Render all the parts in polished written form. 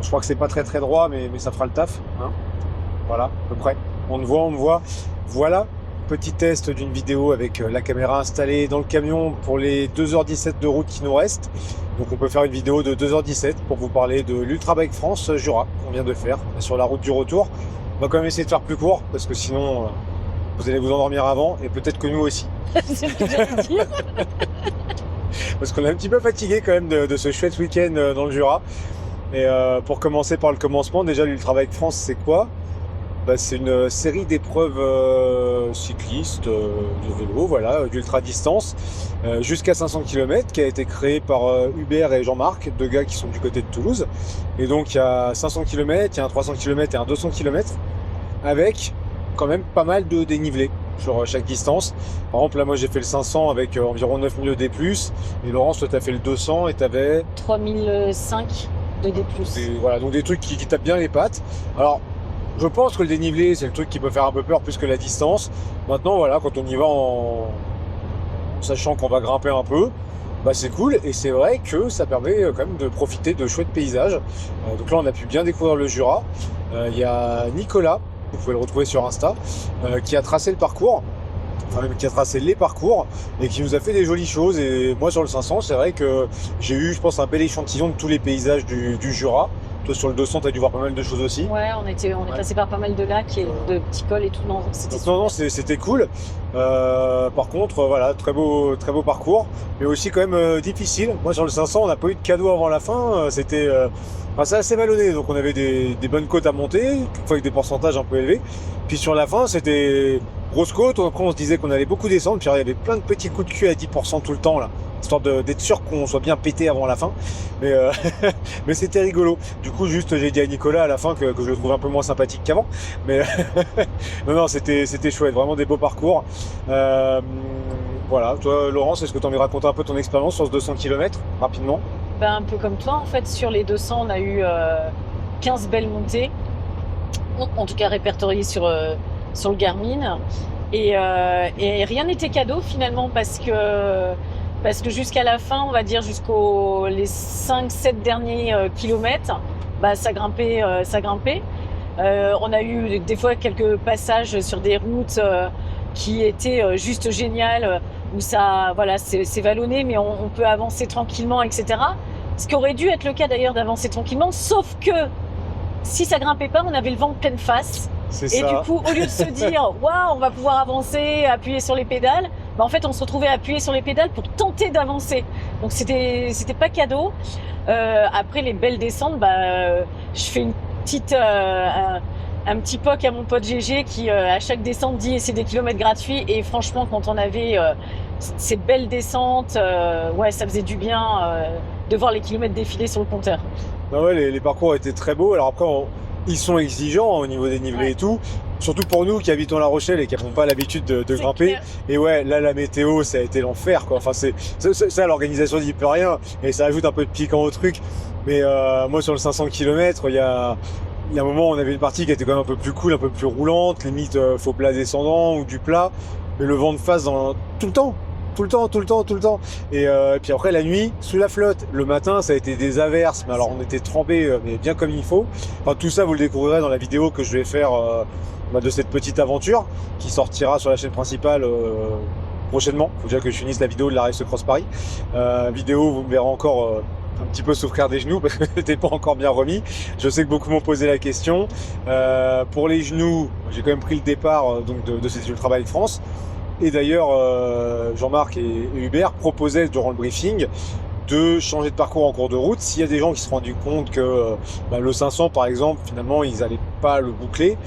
Je crois que c'est pas très très droit, mais ça fera le taf. Hein. Voilà, à peu près. On me voit. Voilà, petit test d'une vidéo avec la caméra installée dans le camion pour les 2h17 de route qui nous restent. Donc on peut faire une vidéo de 2h17 pour vous parler de l'Ultra Bike France Jura qu'on vient de faire sur la route du retour. On va quand même essayer de faire plus court parce que sinon vous allez vous endormir avant et peut-être que nous aussi. C'est ce que j'allais dire. Parce qu'on est un petit peu fatigué quand même de ce chouette week-end dans le Jura. Et pour commencer par le commencement, déjà l'Ultra Bike France c'est quoi? C'est une série d'épreuves cyclistes de vélo, voilà, d'ultra distance, jusqu'à 500 km, qui a été créée par Hubert et Jean-Marc, deux gars qui sont du côté de Toulouse. Et donc il y a 500 km, il y a un 300 km et un 200 km, avec quand même pas mal de dénivelé sur chaque distance. Par exemple, là moi j'ai fait le 500 avec environ 9000 D+, et Laurence, toi t'as fait le 200 et t'avais 3005 de D+. Voilà, donc des trucs qui tapent bien les pattes. Alors, je pense que le dénivelé, c'est le truc qui peut faire un peu peur plus que la distance. Maintenant, voilà, quand on y va en sachant qu'on va grimper un peu, c'est cool. Et c'est vrai que ça permet quand même de profiter de chouettes paysages. Donc là, on a pu bien découvrir le Jura. Il y a Nicolas, vous pouvez le retrouver sur Insta, qui a tracé le parcours. Enfin, même qui a tracé les parcours et qui nous a fait des jolies choses. Et moi, sur le 500, c'est vrai que j'ai eu, je pense, un bel échantillon de tous les paysages du Jura. Toi, sur le 200, tu as dû voir pas mal de choses aussi. Ouais, on est passé par pas mal de lacs et de petits cols et tout. Non, c'était cool. Par contre, voilà, très beau parcours, mais aussi quand même difficile. Moi, sur le 500, on n'a pas eu de cadeau avant la fin. C'était assez vallonné, donc on avait des bonnes côtes à monter, quelquefois avec des pourcentages un peu élevés. Puis sur la fin, c'était grosse côte. Après, on se disait qu'on allait beaucoup descendre. Puis il y avait plein de petits coups de cul à 10% tout le temps là, histoire d'être sûr qu'on soit bien pété avant la fin. Mais c'était rigolo. Du coup, juste j'ai dit à Nicolas à la fin que je le trouve un peu moins sympathique qu'avant. Mais non, c'était chouette, vraiment des beaux parcours. Voilà, toi Laurence, est-ce que tu as envie de raconter un peu ton expérience sur ce 200 km rapidement? Un peu comme toi, en fait, sur les 200, on a eu 15 belles montées, en tout cas répertoriées sur le Garmin. Et rien n'était cadeau finalement parce que jusqu'à la fin, on va dire jusqu'aux les 5-7 derniers kilomètres, ça grimpait. On a eu des fois quelques passages sur des routes qui étaient juste géniales, où c'est vallonné, mais on peut avancer tranquillement, etc. Ce qui aurait dû être le cas d'ailleurs d'avancer tranquillement, sauf que si ça grimpait pas, on avait le vent de pleine face. Et du coup, au lieu de se dire « Waouh, on va pouvoir avancer, appuyer sur les pédales », en fait, on se retrouvait à appuyer sur les pédales pour tenter d'avancer. Donc, c'était pas cadeau. Après les belles descentes, je fais une petite... un petit poc à mon pote GG qui, à chaque descente, dit « c'est des kilomètres gratuits ». Et franchement, quand on avait ces belles descentes, ça faisait du bien de voir les kilomètres défiler sur le compteur. Les parcours étaient très beaux. Alors après, ils sont exigeants au niveau des nivelés et tout. Surtout pour nous qui habitons La Rochelle et qui n'avons pas l'habitude de grimper. Clair. Et ouais, là, la météo, ça a été l'enfer, quoi. Enfin, ça, l'organisation n'y peut rien. Et ça ajoute un peu de piquant au truc. Mais moi, sur le 500 km, il y a un moment, on avait une partie qui était quand même un peu plus cool, un peu plus roulante, limite faux plat descendant ou du plat. Mais le vent de face tout le temps. Et puis après la nuit, sous la flotte. Le matin, ça a été des averses, mais alors on était trempés, mais bien comme il faut. Enfin, tout ça, vous le découvrirez dans la vidéo que je vais faire de cette petite aventure qui sortira sur la chaîne principale prochainement. Faut déjà que je finisse la vidéo de la Race Cross Paris. Vidéo, vous me verrez encore un petit peu souffrir des genoux parce que j'étais pas encore bien remis. Je sais que beaucoup m'ont posé la question. Pour les genoux, j'ai quand même pris le départ de cette Ultra Bike France. Et d'ailleurs, Jean-Marc et Hubert proposaient durant le briefing de changer de parcours en cours de route. S'il y a des gens qui se sont rendus compte que le 500, par exemple, finalement, ils n'allaient pas le boucler,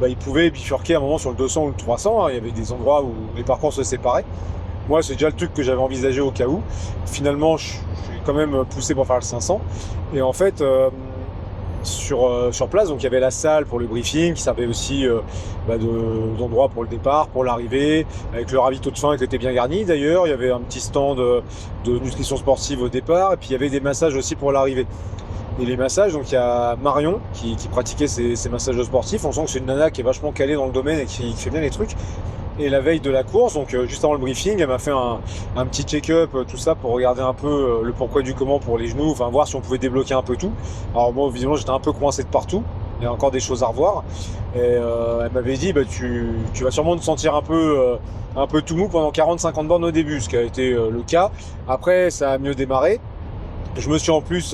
ils pouvaient bifurquer à un moment sur le 200 ou le 300. Il y avait des endroits où les parcours se séparaient. Moi, c'est déjà le truc que j'avais envisagé au cas où. Finalement, je suis quand même poussé pour faire le 500. Et en fait... sur place, donc il y avait la salle pour le briefing qui servait aussi d'endroit pour le départ, pour l'arrivée, avec le ravito de fin qui était bien garni d'ailleurs. Il y avait un petit stand de nutrition sportive au départ, et puis il y avait des massages aussi pour l'arrivée. Et les massages, donc il y a Marion qui pratiquait ces massages sportifs. On sent que c'est une nana qui est vachement calée dans le domaine et qui fait bien les trucs. Et la veille de la course, donc juste avant le briefing, elle m'a fait un petit check-up, tout ça, pour regarder un peu le pourquoi du comment pour les genoux, enfin voir si on pouvait débloquer un peu tout. Alors moi, évidemment, j'étais un peu coincé de partout. Il y a encore des choses à revoir. Et elle m'avait dit, bah, tu vas sûrement te sentir un peu tout mou pendant 40-50 bornes au début, ce qui a été le cas. Après, ça a mieux démarré. Je me suis en plus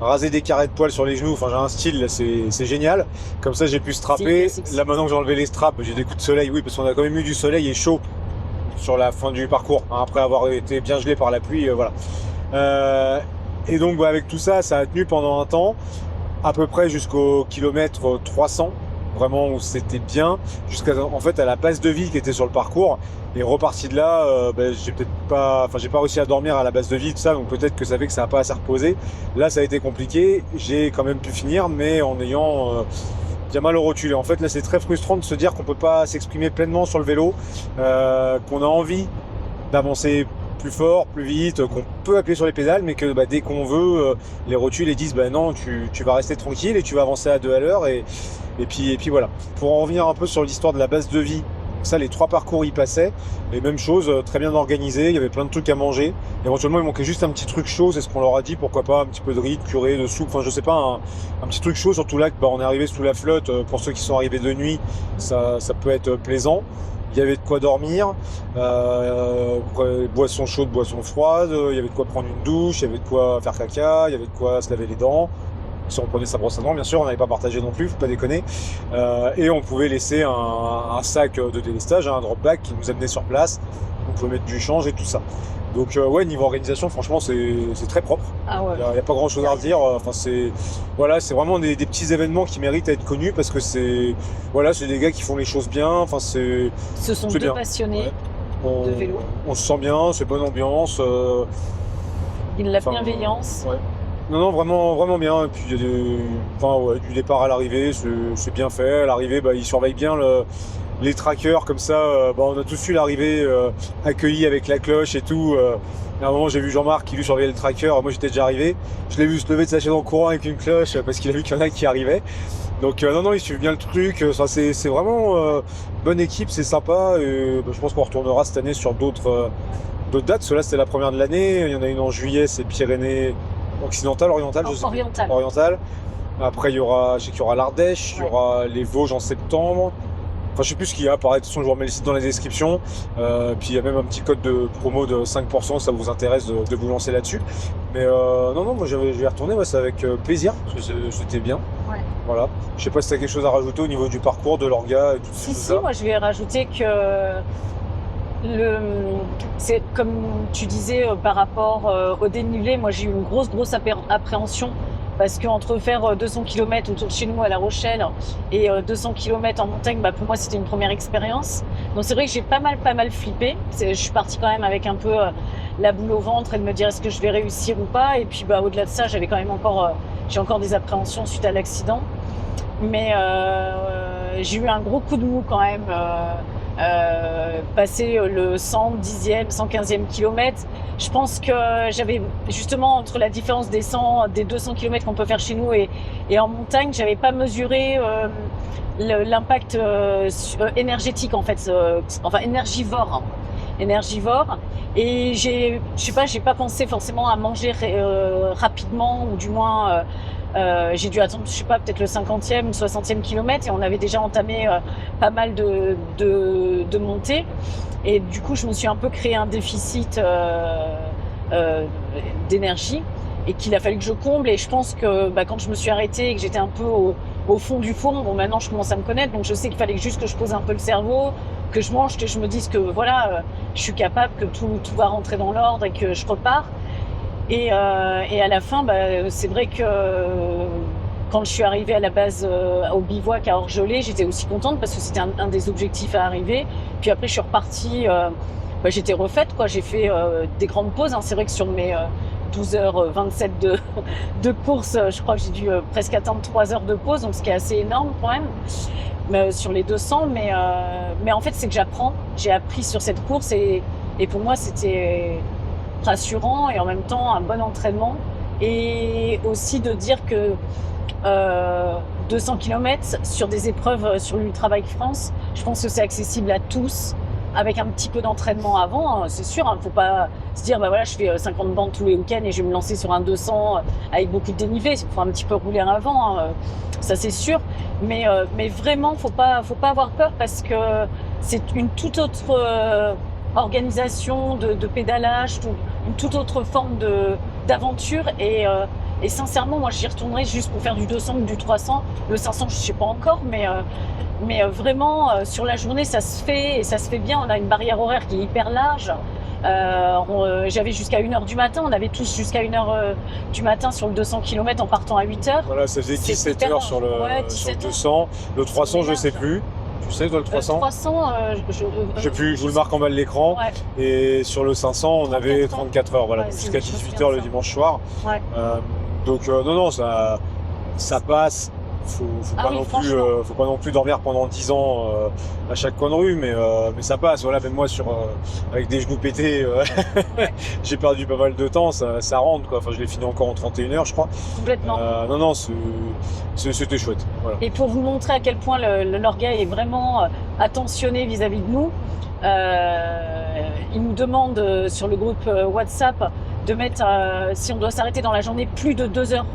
rasé des carrés de poils sur les genoux. Enfin, j'ai un style, là, c'est génial. Comme ça, j'ai pu strapper. Là, maintenant que j'ai enlevé les straps, j'ai des coups de soleil. Oui, parce qu'on a quand même eu du soleil et chaud sur la fin du parcours, hein, après avoir été bien gelé par la pluie. Voilà. Et donc, bah, avec tout ça, ça a tenu pendant un temps, à peu près jusqu'au kilomètre 300. Vraiment où c'était bien, jusqu'à en fait à la base de vie qui était sur le parcours. Et reparti de là, j'ai pas réussi à dormir à la base de vie, tout ça, donc peut-être que ça fait que ça n'a pas assez reposé. Là, ça a été compliqué. J'ai quand même pu finir, mais en ayant bien mal au rotule. Et en fait, là, c'est très frustrant de se dire qu'on peut pas s'exprimer pleinement sur le vélo, qu'on a envie d'avancer plus fort, plus vite, qu'on peut appuyer sur les pédales, mais que dès qu'on veut, les rotules les disent non, tu vas rester tranquille et tu vas avancer à 2 à l'heure. Et puis voilà. Pour en revenir un peu sur l'histoire de la base de vie, ça, les 3 parcours y passaient. Et même chose, très bien organisé, il y avait plein de trucs à manger. Éventuellement, il manquait juste un petit truc chaud, c'est ce qu'on leur a dit, pourquoi pas un petit peu de riz, de purée, de soupe, enfin je sais pas, un petit truc chaud, surtout là que on est arrivé sous la flotte. Pour ceux qui sont arrivés de nuit, ça peut être plaisant. Il y avait de quoi dormir, boissons chaudes, boissons froides, il y avait de quoi prendre une douche, il y avait de quoi faire caca, il y avait de quoi se laver les dents. Si on prenait sa brosse à dents, bien sûr, on n'avait pas partagé non plus, faut pas déconner. Et on pouvait laisser un sac de délestage, un drop bag qui nous amenait sur place. On pouvait mettre du change et tout ça. Donc ouais, niveau organisation, franchement, c'est très propre. Ah ouais. Il n'y a pas grand chose à redire. Enfin, c'est vraiment des petits événements qui méritent à être connus parce que c'est des gars qui font les choses bien. Enfin, ce sont deux bien. passionnés de vélo. On se sent bien, c'est bonne ambiance. La bienveillance. Ouais. Non, vraiment bien. Et puis il y a du départ à l'arrivée, c'est bien fait. À l'arrivée, ils surveillent bien les trackers, comme ça. On a tous eu l'arrivée accueillie avec la cloche et tout. À un moment, j'ai vu Jean-Marc qui lui surveillait le tracker. Moi, j'étais déjà arrivé. Je l'ai vu se lever de sa chaise en courant avec une cloche parce qu'il a vu qu'il y en a qui arrivaient. Donc non, ils suivent bien le truc. C'est vraiment bonne équipe, c'est sympa. Et, je pense qu'on retournera cette année sur d'autres dates. Parce que là, c'était la première de l'année. Il y en a une en juillet, c'est Pyrénées occidentales, orientales, je sais pas. Orientales. Après, je sais qu'il y aura l'Ardèche, il y aura les Vosges en septembre. Enfin, je sais plus ce qu'il y a. Pareil, de toute façon, je vous remets le site dans la description. Puis il y a même un petit code de promo de 5%, ça vous intéresse de vous lancer là-dessus. Mais non, moi je vais y retourner, c'est avec plaisir, parce que c'était bien. Ouais. Voilà. Je sais pas si tu as quelque chose à rajouter au niveau du parcours, de l'orga et tout ça. Si, moi je vais rajouter que c'est comme tu disais par rapport au dénivelé, moi j'ai eu une grosse appréhension. Parce qu'entre faire 200 km autour de chez nous à La Rochelle et 200 km en montagne, pour moi c'était une première expérience. Donc c'est vrai que j'ai pas mal flippé. Je suis partie quand même avec un peu la boule au ventre et de me dire est-ce que je vais réussir ou pas. Et puis au-delà de ça, j'avais quand même j'ai encore des appréhensions suite à l'accident. Mais j'ai eu un gros coup de mou quand même. Passer le 110e, 115e kilomètre. Je pense que j'avais justement entre la différence des 200 km qu'on peut faire chez nous et en montagne, j'avais pas mesuré l'impact énergétique en fait, énergivore. Et j'ai pas pensé forcément à manger rapidement ou du moins j'ai dû attendre, peut-être le 50e ou 60e kilomètre et on avait déjà entamé pas mal de montées. Et du coup, je me suis un peu créé un déficit d'énergie et qu'il a fallu que je comble. Et je pense que quand je me suis arrêtée et que j'étais un peu au fond du four, maintenant je commence à me connaître, donc je sais qu'il fallait juste que je pose un peu le cerveau, que je mange, que je me dise que je suis capable, que tout va rentrer dans l'ordre et que je repars. Et à la fin, c'est vrai que quand je suis arrivée à la base au bivouac à Orgelé, j'étais aussi contente parce que c'était un des objectifs à arriver. Puis après, je suis repartie, j'étais refaite, quoi. J'ai fait des grandes pauses. C'est vrai que sur mes 12h27 de course, je crois que j'ai dû presque attendre 3 heures de pause, donc ce qui est assez énorme quand même, sur les 200. Mais en fait, c'est que j'ai appris sur cette course et pour moi, c'était rassurant et en même temps un bon entraînement. Et aussi de dire que 200 km sur des épreuves sur l'Ultra Bike France, je pense que c'est accessible à tous. avec un petit peu d'entraînement avant, c'est sûr, hein, faut pas se dire, bah voilà, je fais 50 bandes tous les week-ends et je vais me lancer sur un 200 avec beaucoup de dénivelé. Il faut un petit peu rouler avant, hein, ça c'est sûr. Mais vraiment, faut pas avoir peur parce que c'est une toute autre organisation de pédalage, une toute autre forme d'aventure et sincèrement, moi, j'y retournerai juste pour faire du 200 ou du 300. Le 500, je sais pas encore, mais vraiment, sur la journée, ça se fait et ça se fait bien. On a une barrière horaire qui est hyper large. J'avais jusqu'à 1h du matin. On avait tous jusqu'à 1h du matin sur le 200 km en partant à 8h. Voilà, ça faisait 17 heures sur le 200. Le 300, je sais plus. Tu sais, toi, le 300 300, je sais plus, je vous le marque en bas de l'écran. Ouais. Et sur le 500, on avait 34 heures, voilà, Ouais, jusqu'à c'est 18 heures le dimanche soir. Ouais. Donc non, ça passe. Faut pas non plus dormir pendant 10 ans à chaque coin de rue, mais ça passe. Voilà, même moi avec des genoux pétés, j'ai perdu pas mal de temps. Ça rentre quoi. Enfin, je l'ai fini encore en 31 heures, je crois. Complètement. Non, c'était chouette. Voilà. Et pour vous montrer à quel point l'orga est vraiment attentionné vis-à-vis de nous, il nous demande sur le groupe WhatsApp de mettre, si on doit s'arrêter dans la journée, plus de 2 heures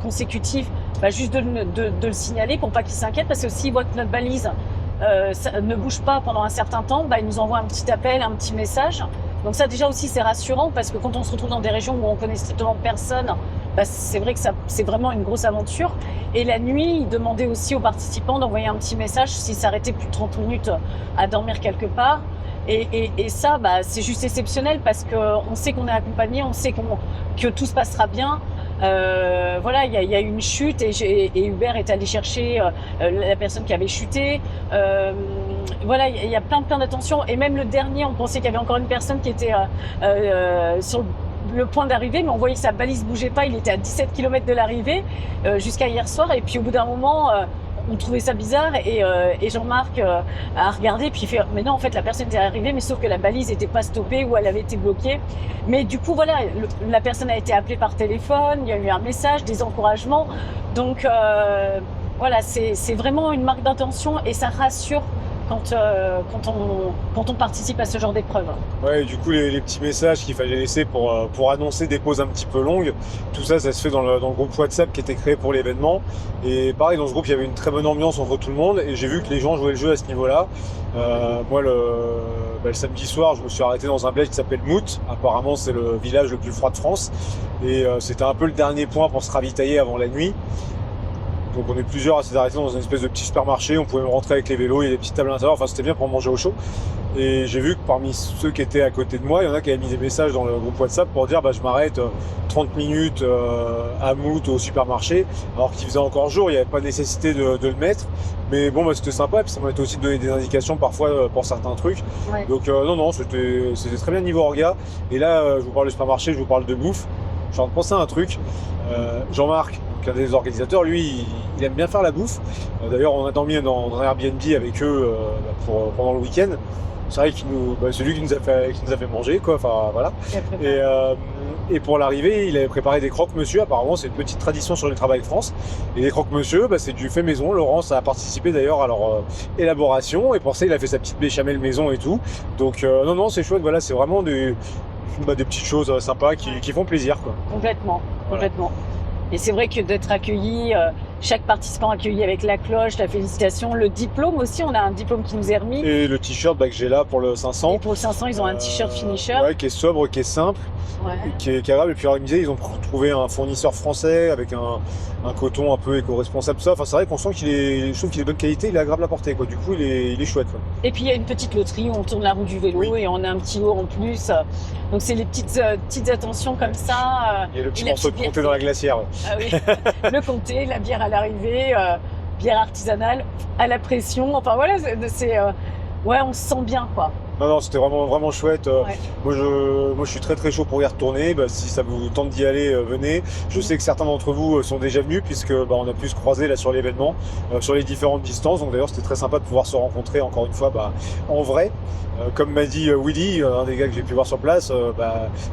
consécutives, juste de le signaler pour pas qu'ils s'inquiètent, parce que s'ils voient que notre balise ça ne bouge pas pendant un certain temps, ils nous envoient un petit appel, un petit message. Donc ça déjà aussi c'est rassurant, parce que quand on se retrouve dans des régions où on connaît strictement personne, c'est vrai que c'est vraiment une grosse aventure. Et la nuit, ils demandaient aussi aux participants d'envoyer un petit message s'ils s'arrêtaient plus de 30 minutes à dormir quelque part. Et ça, c'est juste exceptionnel parce qu'on sait qu'on est accompagné, on sait que tout se passera bien. Voilà, il y a eu une chute et Hubert est allé chercher la personne qui avait chuté. Voilà, il y a plein d'attention. Et même le dernier, on pensait qu'il y avait encore une personne qui était sur le point d'arriver, mais on voyait que sa balise bougeait pas. Il était à 17 km de l'arrivée jusqu'à hier soir. Et puis au bout d'un moment, on trouvait ça bizarre et Jean-Marc a regardé puis il fait mais non, en fait la personne était arrivée, mais sauf que la balise n'était pas stoppée ou elle avait été bloquée. Mais du coup voilà, la personne a été appelée par téléphone, il y a eu un message, des encouragements. Donc voilà, c'est vraiment une marque d'intention et ça rassure quand on participe à ce genre d'épreuve. Ouais, du coup les petits messages qu'il fallait laisser pour annoncer des pauses un petit peu longues, tout ça se fait dans le groupe WhatsApp qui était créé pour l'événement. Et pareil, dans ce groupe il y avait une très bonne ambiance entre tout le monde et j'ai vu que les gens jouaient le jeu à ce niveau-là. Moi le samedi soir je me suis arrêté dans un village qui s'appelle Mout. Apparemment c'est le village le plus froid de France et c'était un peu le dernier point pour se ravitailler avant la nuit. Donc on est plusieurs à s'être arrêtés dans une espèce de petit supermarché, on pouvait même rentrer avec les vélos, il y a des petites tables à l'intérieur, enfin c'était bien pour manger au chaud. Et j'ai vu que parmi ceux qui étaient à côté de moi, il y en a qui avaient mis des messages dans le groupe WhatsApp pour dire je m'arrête 30 minutes à Mout au supermarché, alors qu'il faisait encore jour, il n'y avait pas nécessité de le mettre. Mais bon c'était sympa, et puis ça m'a aussi donné des indications parfois pour certains trucs. Ouais. Donc non, c'était très bien niveau orga. Et là je vous parle du supermarché, je vous parle de bouffe. Je suis en train de penser à un truc. Jean-Marc, un des organisateurs, lui, il aime bien faire la bouffe. D'ailleurs, on a dormi dans un Airbnb avec eux pendant le week-end. C'est vrai c'est lui qui nous a fait manger, quoi. Enfin, voilà. Et pour l'arrivée, il avait préparé des croque-monsieur. Apparemment, c'est une petite tradition sur le Travail France. Et les croque-monsieur, c'est du fait maison. Laurence a participé d'ailleurs à leur élaboration. Et pour ça, il a fait sa petite béchamel maison et tout. Donc, non, c'est chouette. Voilà, c'est vraiment des petites choses sympas qui font plaisir, quoi. Complètement. Et c'est vrai que d'être accueilli, chaque participant accueilli avec la cloche, la félicitation, le diplôme aussi, on a un diplôme qui nous est remis. Et le t-shirt que j'ai là pour le 500. Et pour le 500, ils ont un t-shirt finisher. Ouais, qui est sobre, qui est simple, qui est agréable. Et puis alors, ils ont trouvé un fournisseur français avec un coton un peu éco-responsable, ça. Enfin, c'est vrai qu'on sent je trouve qu'il est de bonne qualité, il est agréable à porter, quoi. Du coup, il est chouette, quoi. Et puis il y a une petite loterie où on tourne la roue du vélo et on a un petit lot en plus. Donc c'est les petites attentions comme ça. Il y a le petit morceau de comté dans la glacière. Ah oui, le comté, la bière à l'arrivée, bière artisanale à la pression. Enfin voilà, on se sent bien, quoi. Non, c'était vraiment chouette. Moi, je suis très chaud pour y retourner. Si ça vous tente d'y aller, venez. Je sais que certains d'entre vous sont déjà venus puisque on a pu se croiser là sur l'événement, sur les différentes distances. Donc d'ailleurs, c'était très sympa de pouvoir se rencontrer encore une fois en vrai. Comme m'a dit Willy, un des gars que j'ai pu voir sur place,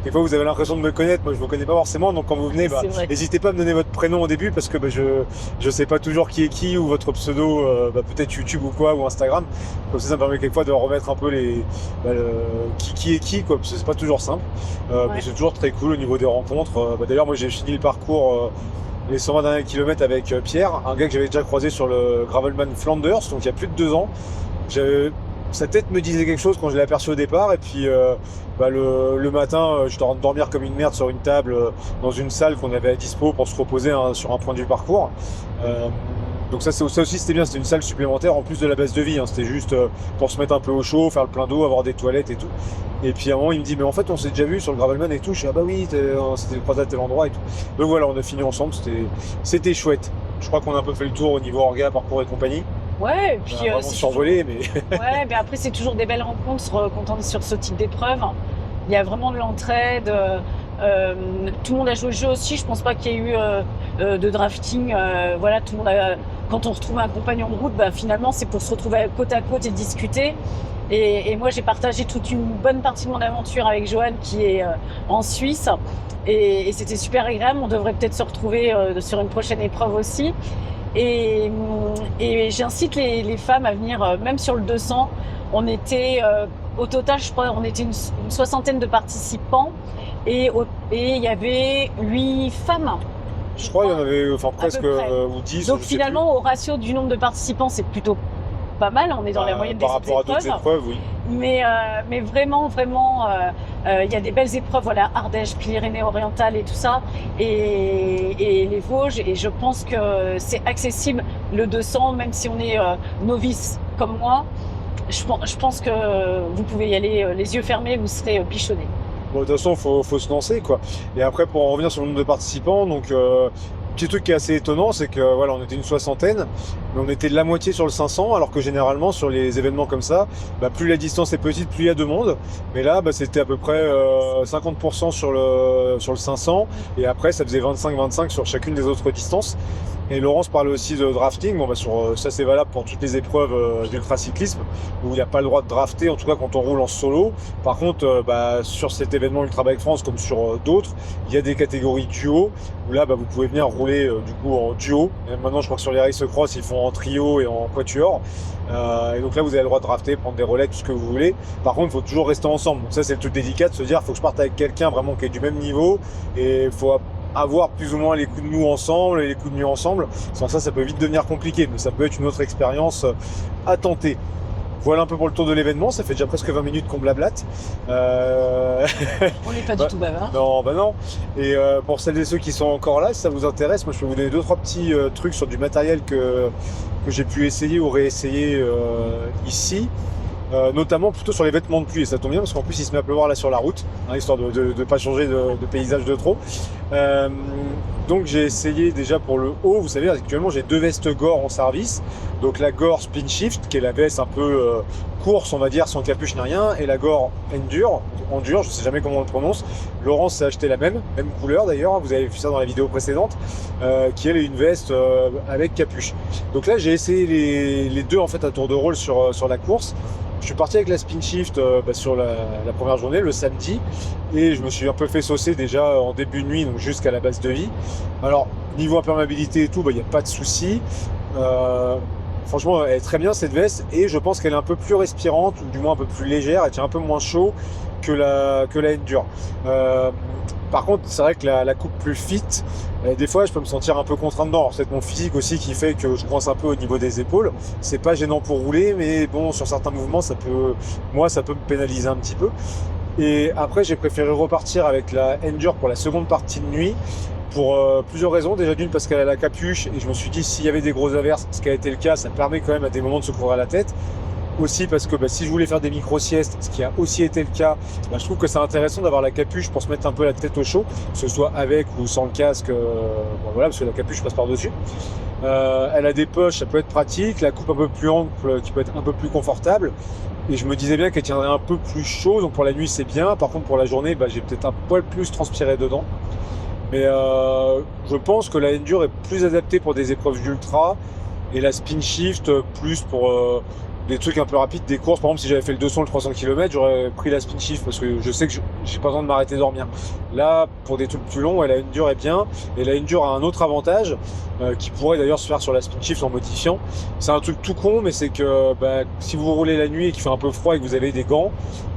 des fois vous avez l'impression de me connaître. Moi, je vous connais pas forcément. Donc quand vous venez, n'hésitez pas à me donner votre prénom au début parce que je sais pas toujours qui est qui ou votre pseudo, peut-être YouTube ou quoi ou Instagram. Comme ça me permet quelquefois de remettre un peu les qui est qui, quoi, parce que c'est pas toujours simple. Mais c'est toujours très cool au niveau des rencontres. D'ailleurs, moi j'ai fini le parcours, les 120 derniers kilomètres avec Pierre, un gars que j'avais déjà croisé sur le Gravelman Flanders, donc il y a plus de 2 ans. Sa tête me disait quelque chose quand je l'ai aperçu au départ, et puis le matin, j'étais en train de dormir comme une merde sur une table dans une salle qu'on avait à dispo pour se reposer sur un point du parcours. Donc ça aussi c'était bien, c'était une salle supplémentaire en plus de la base de vie, hein. C'était juste pour se mettre un peu au chaud, faire le plein d'eau, avoir des toilettes et tout. Et puis à un moment il me dit mais en fait on s'est déjà vu sur le Gravelman et tout. Je suis ah bah oui, c'était croisé à tel endroit et tout. Donc voilà, on a fini ensemble, c'était chouette. Je crois qu'on a un peu fait le tour au niveau orga, parcours et compagnie. Ouais, et puis on c'est survolé, mais ouais, mais après c'est toujours des belles rencontres quand on est sur ce type d'épreuve. Il y a vraiment de l'entraide. Tout le monde a joué le jeu aussi. Je pense pas qu'il y ait eu de drafting. Voilà, tout le monde quand on retrouve un compagnon de route, finalement c'est pour se retrouver côte à côte et discuter. Et moi j'ai partagé toute une bonne partie de mon aventure avec Johan qui est en Suisse. Et c'était super agréable. On devrait peut-être se retrouver sur une prochaine épreuve aussi. Et j'incite les femmes à venir, même sur le 200. On était, au total, je crois, on était une 60aine de participants et il y avait 8 femmes. Je crois qu'il y en avait presque ou 10. Donc finalement, au ratio du nombre de participants, c'est plutôt pas mal. On est dans la moyenne des épreuves. Par rapport à d'autres épreuves, oui. Mais vraiment, il y a des belles épreuves, voilà, Ardèche, Pyrénées-Orientales et tout ça, et les Vosges. Et je pense que c'est accessible le 200, même si on est novice comme moi. Je pense que vous pouvez y aller les yeux fermés, vous serez bichonnés. Bon, de toute façon, faut se lancer, quoi. Et après, pour en revenir sur le nombre de participants, donc petit truc qui est assez étonnant, c'est que voilà, on était une 60aine, mais on était de la moitié sur le 500, alors que généralement sur les événements comme ça, plus la distance est petite, plus il y a de monde. Mais là, c'était à peu près 50% sur le 500, et après ça faisait 25-25 sur chacune des autres distances. Et Laurence parlait aussi de drafting. Ça c'est valable pour toutes les épreuves d'ultracyclisme où il n'y a pas le droit de drafter, en tout cas quand on roule en solo. Par contre, sur cet événement Ultra Bike France comme sur d'autres, il y a des catégories duo où là vous pouvez venir rouler du coup en duo. Et maintenant je crois que sur les race cross ils font en trio et en quatuor. Et donc là vous avez le droit de drafter, prendre des relais, tout ce que vous voulez. Par contre il faut toujours rester ensemble. Donc ça c'est le truc délicat de se dire il faut que je parte avec quelqu'un vraiment qui est du même niveau, et il faut avoir plus ou moins les coups de mou ensemble et les coups de mou ensemble. Sans ça peut vite devenir compliqué, mais ça peut être une autre expérience à tenter. Voilà un peu pour le tour de l'événement, ça fait déjà presque 20 minutes qu'on blablate. On n'est pas du tout bavard. Non. Et pour celles et ceux qui sont encore là, si ça vous intéresse, moi je peux vous donner 2-3 petits trucs sur du matériel que j'ai pu essayer ou réessayer ici. Notamment plutôt sur les vêtements de pluie, et ça tombe bien parce qu'en plus il se met à pleuvoir là sur la route, histoire de pas changer de paysage de trop. Donc j'ai essayé déjà pour le haut, vous savez actuellement j'ai 2 vestes Gore en service, donc la Gore Spin Shift qui est la veste un peu course on va dire, sans capuche ni rien, et la Gore Endure, je sais jamais comment on le prononce. Laurence s'est acheté la même couleur d'ailleurs, vous avez vu ça dans la vidéo précédente, qui elle est une veste avec capuche. Donc là j'ai essayé les deux en fait à tour de rôle sur la course. Je suis parti avec la Spin Shift sur la première journée, le samedi, et je me suis un peu fait saucer déjà en début de nuit, donc jusqu'à la base de vie. Alors, niveau imperméabilité et tout, il n'y a pas de souci. Franchement, elle est très bien cette veste, et je pense qu'elle est un peu plus respirante, ou du moins un peu plus légère, elle tient un peu moins chaud que la Endure. Par contre, c'est vrai que la coupe plus fit, des fois je peux me sentir un peu contraint dedans. C'est mon physique aussi qui fait que je coince un peu au niveau des épaules. C'est pas gênant pour rouler, mais bon, sur certains mouvements, ça peut me pénaliser un petit peu. Et après, j'ai préféré repartir avec la Endure pour la seconde partie de nuit, pour plusieurs raisons. Déjà d'une parce qu'elle a la capuche, et je me suis dit s'il y avait des grosses averses, ce qui a été le cas, ça permet quand même à des moments de se couvrir la tête. Aussi parce que si je voulais faire des micro-siestes, ce qui a aussi été le cas, je trouve que c'est intéressant d'avoir la capuche pour se mettre un peu la tête au chaud, que ce soit avec ou sans le casque, parce que la capuche passe par-dessus. Elle a des poches, ça peut être pratique, la coupe un peu plus ample qui peut être un peu plus confortable, et je me disais bien qu'elle tiendrait un peu plus chaud, donc pour la nuit c'est bien. Par contre pour la journée, j'ai peut-être un poil plus transpiré dedans. Mais je pense que la Endure est plus adaptée pour des épreuves d'ultra, et la Spin Shift plus pour des trucs un peu rapides, des courses. Par exemple, si j'avais fait le 200, le 300 km, j'aurais pris la spin shift parce que je sais que j'ai pas besoin de m'arrêter dormir. Là, pour des trucs plus longs, la endure est bien. Et la endure a un autre avantage qui pourrait d'ailleurs se faire sur la spin shift en modifiant. C'est un truc tout con, mais c'est que si vous roulez la nuit et qu'il fait un peu froid et que vous avez des gants,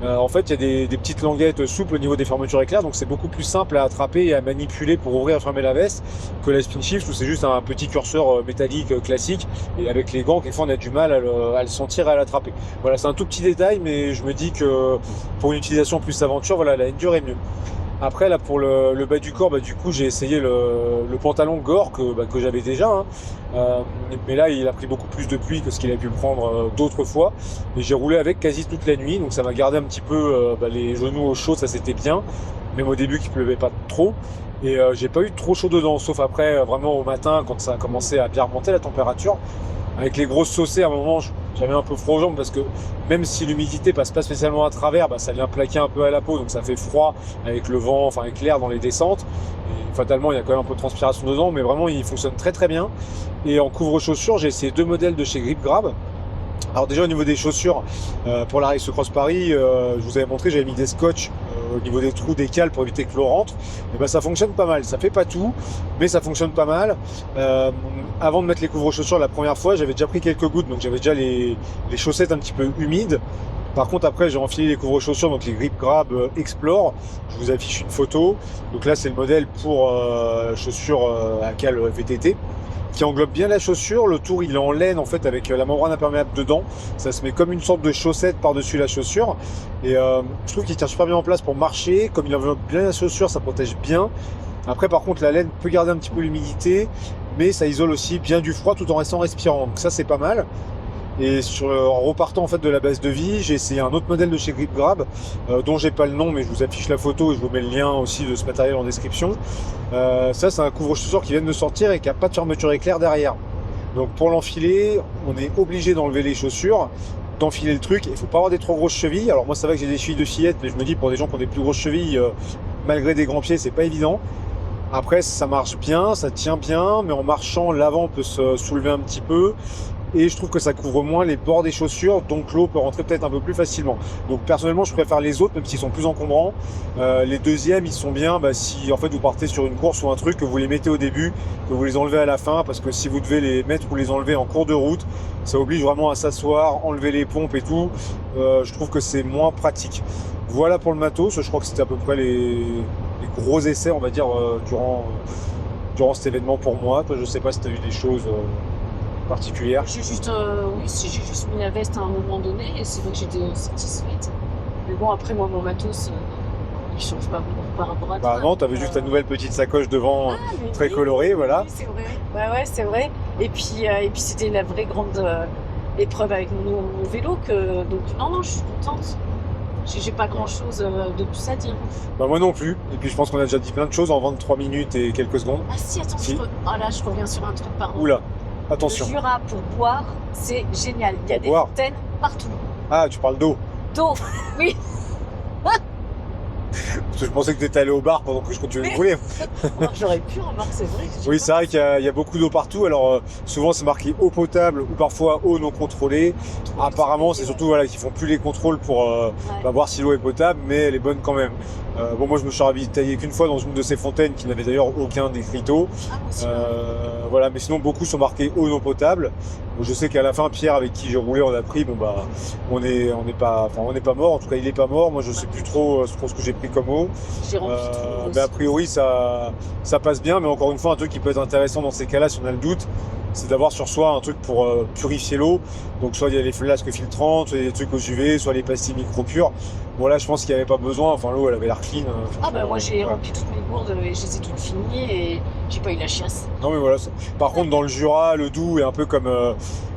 en fait, il y a des petites languettes souples au niveau des fermetures éclairs, donc c'est beaucoup plus simple à attraper et à manipuler pour ouvrir et fermer la veste que la spin shift où c'est juste un petit curseur métallique classique et avec les gants, quelquefois on a du mal à le sentir et à l'attraper. Voilà, c'est un tout petit détail, mais je me dis que pour une utilisation plus aventure, voilà, la endure est mieux. Après, là, pour le bas du corps, du coup, j'ai essayé le pantalon Gore que j'avais déjà. Mais là, il a pris beaucoup plus de pluie que ce qu'il a pu prendre d'autres fois. Et j'ai roulé avec quasi toute la nuit. Donc, ça m'a gardé un petit peu les genoux au chaud. Ça, c'était bien. Même au début, qu'il pleuvait pas trop. Et j'ai pas eu trop chaud dedans. Sauf après, vraiment au matin, quand ça a commencé à bien remonter la température. Avec les grosses saucées, à un moment, j'avais un peu froid aux jambes parce que même si l'humidité passe pas spécialement à travers, ça vient plaquer un peu à la peau, donc ça fait froid avec le vent, enfin avec l'air dans les descentes. Et fatalement, il y a quand même un peu de transpiration dedans, mais vraiment, il fonctionne très très bien. Et en couvre-chaussures, j'ai essayé 2 modèles de chez Grip Grab. Alors déjà au niveau des chaussures, pour la Race Cross Paris, je vous avais montré, j'avais mis des scotch au niveau des trous des cales pour éviter que l'eau rentre. Et ça fonctionne pas mal, ça fait pas tout, mais ça fonctionne pas mal. Avant de mettre les couvre-chaussures la première fois, j'avais déjà pris quelques gouttes, donc j'avais déjà les chaussettes un petit peu humides. Par contre après j'ai enfilé les couvre-chaussures, donc les Grip Grab Explore, je vous affiche une photo. Donc là c'est le modèle pour chaussures à cale VTT, qui englobe bien la chaussure. Le tour il est en laine en fait avec la membrane imperméable dedans, ça se met comme une sorte de chaussette par-dessus la chaussure et je trouve qu'il tient super bien en place pour marcher, comme il enveloppe bien la chaussure ça protège bien. Après par contre la laine peut garder un petit peu l'humidité, mais ça isole aussi bien du froid tout en restant respirant, donc ça c'est pas mal. Et en repartant en fait de la base de vie, j'ai essayé un autre modèle de chez Grip Grab dont j'ai pas le nom, mais je vous affiche la photo et je vous mets le lien aussi de ce matériel en description. Ça c'est un couvre-chaussures qui vient de sortir et qui a pas de fermeture éclair derrière. Donc pour l'enfiler, on est obligé d'enlever les chaussures, d'enfiler le truc. Il faut pas avoir des trop grosses chevilles. Alors moi ça va que j'ai des chevilles de fillette, mais je me dis pour des gens qui ont des plus grosses chevilles, malgré des grands pieds, c'est pas évident. Après ça marche bien, ça tient bien, mais en marchant l'avant peut se soulever un petit peu. Et je trouve que ça couvre moins les bords des chaussures, donc l'eau peut rentrer peut-être un peu plus facilement. Donc personnellement, je préfère les autres, même s'ils sont plus encombrants. Les deuxièmes, ils sont bien si en fait vous partez sur une course ou un truc, que vous les mettez au début, que vous les enlevez à la fin, parce que si vous devez les mettre ou les enlever en cours de route, ça oblige vraiment à s'asseoir, enlever les pompes et tout. Je trouve que c'est moins pratique. Voilà pour le matos, je crois que c'était à peu près les gros essais, on va dire, durant cet événement pour moi. Toi, je sais pas si tu as eu des choses particulière. J'ai juste mis la veste à un moment donné et c'est vrai que j'étais satisfaite. Mais bon, après moi mon matos, il change pas beaucoup par rapport à toi. Non, t'avais juste ta nouvelle petite sacoche devant, très colorée, voilà. Oui, c'est vrai. Ouais, c'est vrai. Et puis c'était la vraie grande épreuve avec mon vélo donc non, je suis contente. J'ai pas grand chose de plus à dire. Moi non plus. Et puis je pense qu'on a déjà dit plein de choses en 23 minutes et quelques secondes. Ah si, attends, là je reviens sur un truc pardon. Oula. Attention. Le Jura pour boire, c'est génial. Il y a des fontaines partout. Ah, tu parles d'eau. D'eau, oui. Parce que je pensais que tu étais allé au bar pendant que je continuais de rouler. J'aurais pu, remarquer, c'est vrai. Oui, c'est vrai qu'il y a beaucoup d'eau partout. Alors souvent c'est marqué eau potable ou parfois eau non contrôlée. Apparemment c'est surtout qu'ils font plus les contrôles pour voir si l'eau est potable, mais elle est bonne quand même. Moi je me suis ravitaillé qu'une fois dans une de ces fontaines qui n'avait d'ailleurs aucun décriteau. Mais sinon beaucoup sont marqués eau non potable. Je sais qu'à la fin Pierre avec qui j'ai roulé on a pris on n'est pas mort, en tout cas il est pas mort. Moi je sais plus trop ce que j'ai pris comme eau. J'ai rempli tout. Mais a priori ça passe bien, mais encore une fois un truc qui peut être intéressant dans ces cas-là si on a le doute, c'est d'avoir sur soi un truc pour purifier l'eau. Donc soit il y a les flasques filtrantes, soit il y a des trucs aux UV, soit les pastilles micro-pures. Bon là je pense qu'il n'y avait pas besoin, l'eau elle avait l'air clean. Moi j'ai rempli toutes mes gourdes et je les ai toutes finies et j'ai pas eu la chiasse. Non mais voilà, par contre dans le Jura, le Doubs est un peu comme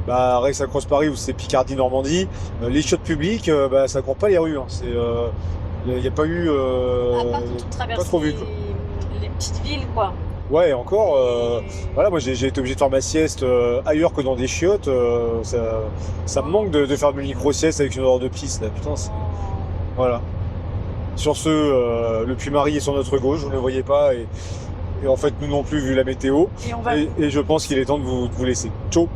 Race Cross Paris où c'est Picardie-Normandie, les chiottes publiques, ça court pas les rues. Il n'y a pas eu... par contre on traverse pas trop vu, les petites villes quoi. Ouais, encore, moi j'ai été obligé de faire ma sieste ailleurs que dans des chiottes. Ça me manque de faire mes micro-siestes avec une odeur de pisse là, putain. Voilà. Sur ce, le Puy-Marie est sur notre gauche, vous ne le voyez pas, et en fait nous non plus vu la météo. Et je pense qu'il est temps de vous laisser. Ciao.